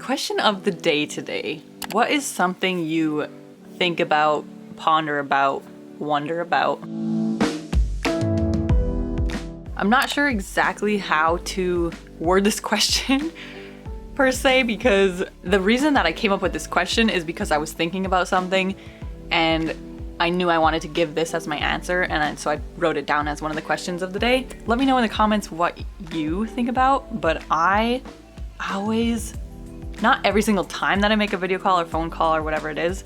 question of the day today. What is something you think about, ponder about, wonder about? I'm not sure exactly how to word this question per se, because the reason that I came up with this question is because I was thinking about something and I knew I wanted to give this as my answer, and so I wrote it down as one of the questions of the day. Let me know in the comments what you think about, but I always, not every single time that I make a video call or phone call or whatever it is,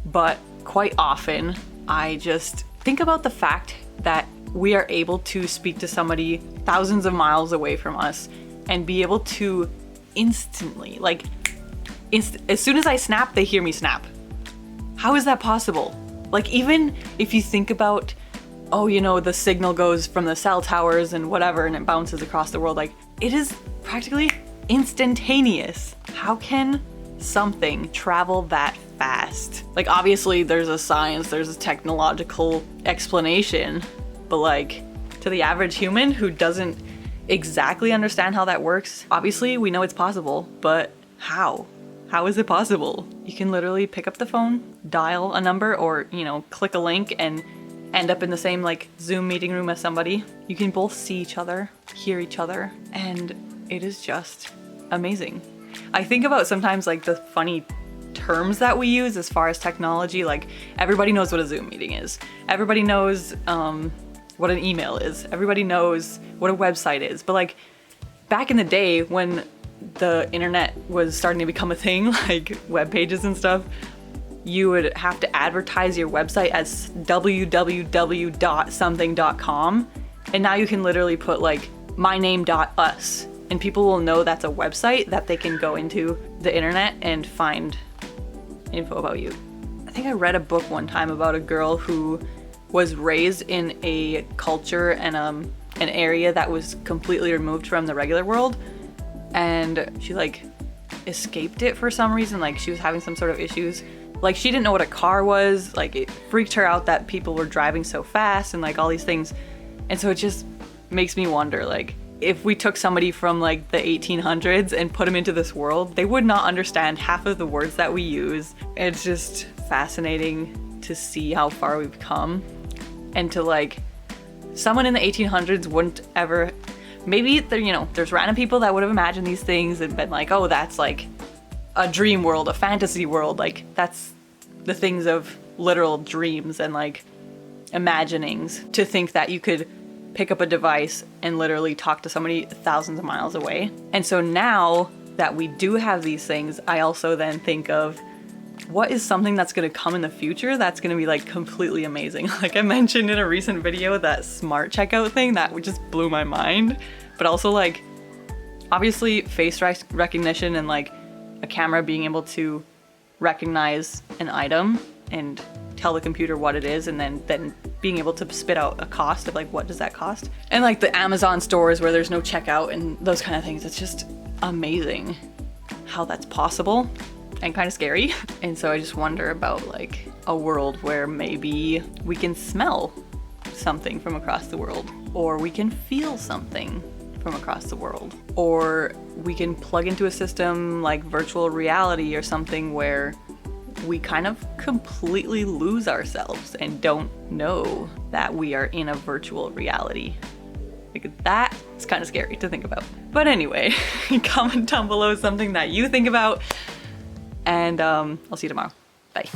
but quite often I just think about the fact that we are able to speak to somebody thousands of miles away from us and be able to instantly, like as soon as I snap, they hear me snap. How is that possible? Like, even if you think about, oh, you know, the signal goes from the cell towers and whatever and it bounces across the world, like, it is practically instantaneous. How can something travel that fast? Like, obviously there's a science, there's a technological explanation, but like, to the average human who doesn't exactly understand how that works, obviously we know it's possible, but how? How is it possible? You can literally pick up the phone, dial a number, or, you know, click a link and end up in the same like Zoom meeting room as somebody. You can both see each other, hear each other, and it is just amazing. I think about sometimes like the funny terms that we use as far as technology. Like, everybody knows what a Zoom meeting is. Everybody knows what an email is. Everybody knows what a website is. But like, back in the day when the internet was starting to become a thing, like web pages and stuff, you would have to advertise your website as www.something.com, and now you can literally put like myname.us and people will know that's a website that they can go into the internet and find info about you. I think I read a book one time about a girl who was raised in a culture and an area that was completely removed from the regular world, and she like escaped it for some reason. Like, she was having some sort of issues. Like, she didn't know what a car was. Like, it freaked her out that people were driving so fast and like all these things. And so it just makes me wonder, like, if we took somebody from like the 1800s and put them into this world, they would not understand half of the words that we use. It's just fascinating to see how far we've come, and to like, someone in the 1800s wouldn't ever, maybe there, you know, there's random people that would have imagined these things and been like, oh, that's like a dream world, a fantasy world. Like, that's the things of literal dreams and like imaginings, to think that you could pick up a device and literally talk to somebody thousands of miles away. And so now that we do have these things, I also then think of, what is something that's gonna come in the future that's gonna be like completely amazing? Like I mentioned in a recent video, that smart checkout thing, that just blew my mind. But also like, obviously face recognition and like a camera being able to recognize an item and tell the computer what it is, and then being able to spit out a cost of like, what does that cost? And like the Amazon stores where there's no checkout and those kind of things. It's just amazing how that's possible, and kind of scary. And so I just wonder about like a world where maybe we can smell something from across the world, or we can feel something from across the world, or we can plug into a system like virtual reality or something where we kind of completely lose ourselves and don't know that we are in a virtual reality. Like, that is kind of scary to think about. But anyway, comment down below something that you think about, and I'll see you tomorrow. Bye.